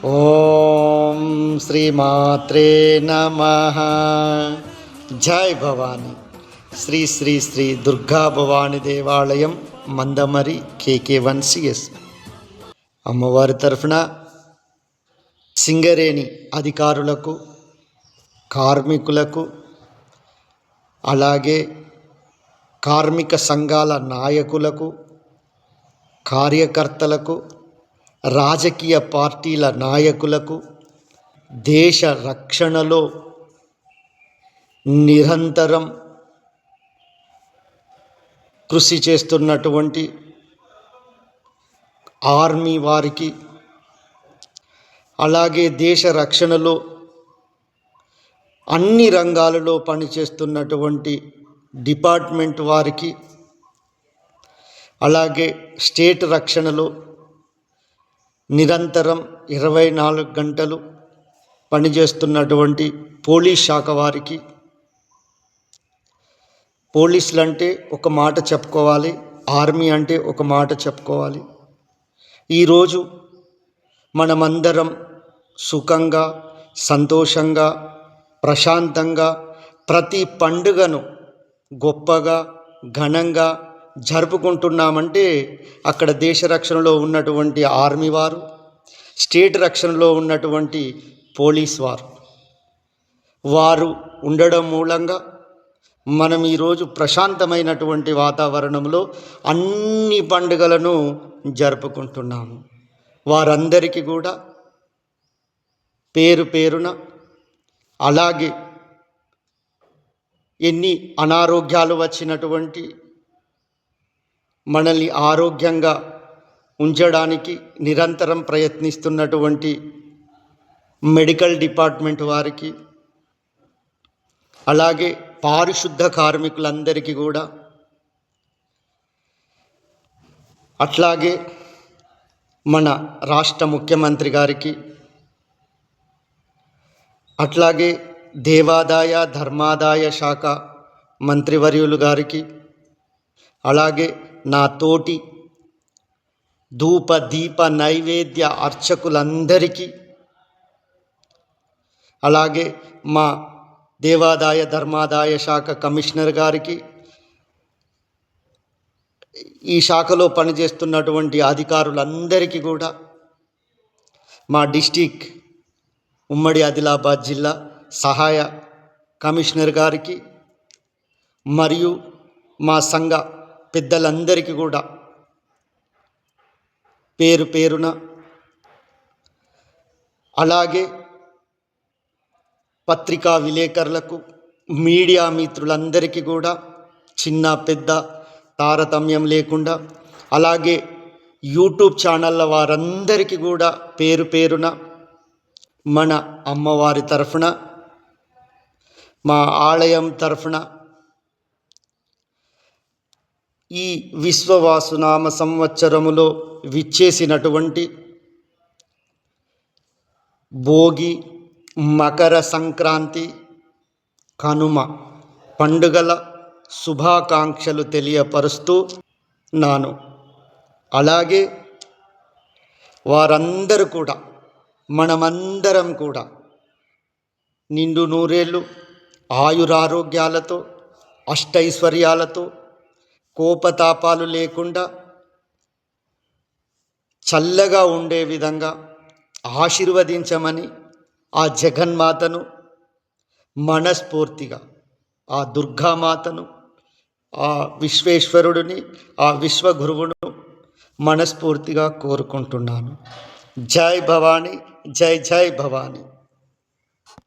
ఓం శ్రీమాత్రే నమః. జై భవాని. శ్రీ శ్రీ శ్రీ దుర్గా భవాని దేవాలయం, మందమరి, KK1CS. అమ్మవారి తరఫున సింగరేణి అధికారులకు, కార్మికులకు, అలాగే కార్మిక సంఘాల నాయకులకు, కార్యకర్తలకు, రాజకీయ పార్టీల నాయకులకు, దేశ రక్షణలో నిరంతరం కృషి చేస్తున్నటువంటి ఆర్మీ వారికి, అలాగే దేశ రక్షణలో అన్ని రంగాలలో పనిచేస్తున్నటువంటి డిపార్ట్మెంట్ వారికి, అలాగే స్టేట్ రక్షణలో నిరంతరం 24 గంటలు పనిచేస్తున్నటువంటి పోలీస్ శాఖ వారికి, పోలీసులు అంటే ఒక మాట చెప్పుకోవాలి, ఆర్మీ అంటే ఒక మాట చెప్పుకోవాలి. ఈరోజు మనమందరం సుఖంగా, సంతోషంగా, ప్రశాంతంగా ప్రతి పండుగను గొప్పగా, ఘనంగా జరుపుకుంటున్నామంటే అక్కడ దేశ రక్షణలో ఉన్నటువంటి ఆర్మీ వారు, స్టేట్ రక్షణలో ఉన్నటువంటి పోలీస్ వారు ఉండడం మూలంగా మనం ఈరోజు ప్రశాంతమైనటువంటి వాతావరణంలో అన్ని పండుగలను జరుపుకుంటున్నాము. వారందరికీ కూడా పేరు పేరున, అలాగే ఎన్ని అనారోగ్యాలు వచ్చినటువంటి మనల్ని ఆరోగ్యంగా ఉంచడానికి నిరంతరం ప్రయత్నిస్తున్నటువంటి మెడికల్ డిపార్ట్మెంట్ వారికి, అలాగే పారిశుద్ధ కార్మికులందరికీ కూడా, అట్లాగే మన రాష్ట్ర ముఖ్యమంత్రి గారికి, అట్లాగే దేవాదాయ ధర్మాదాయ శాఖ మంత్రివర్యులు గారికి, అలాగే నా తోటి ధూప దీప నైవేద్య అర్చకులందరికీ, అలాగే మా దేవాదాయ ధర్మాదాయ శాఖ కమిషనర్ గారికి, ఈ శాఖలో పనిచేస్తున్నటువంటి అధికారులందరికీ కూడా, మా డిస్టిక్ ఉమ్మడి ఆదిలాబాద్ జిల్లా సహాయ కమిషనర్ గారికి, మరియు మా సంఘ పెద్దలందరికీ కూడా పేరు పేరున, అలాగే పత్రికా విలేకరులకు, మీడియా మిత్రులందరికీ కూడా చిన్న పెద్ద తారతమ్యం లేకుండా, అలాగే యూట్యూబ్ ఛానళ్ళ వారందరికీ కూడా పేరు పేరున మన అమ్మవారి తరఫున, మా ఆలయం తరఫున ఈ విశ్వవాసునామ సంవత్సరములో విచ్చేసినటువంటి భోగి, మకర సంక్రాంతి, కనుమ పండుగల శుభాకాంక్షలు తెలియపరుస్తూ నాను. అలాగే వారందరూ కూడా, మనమందరం కూడా నిండు నూరేళ్ళు ఆయురారోగ్యాలతో, అష్టైశ్వర్యాలతో, కోపతాపాలు లేకుండా చల్లగా ఉండే విధంగా ఆశీర్వదించమని ఆ జగన్మాతను మనస్ఫూర్తిగా, ఆ దుర్గామాతను, ఆ విశ్వేశ్వరుడిని, ఆ విశ్వగురువును మనస్ఫూర్తిగా కోరుకుంటున్నాను. జై భవాని, జై జై భవాని.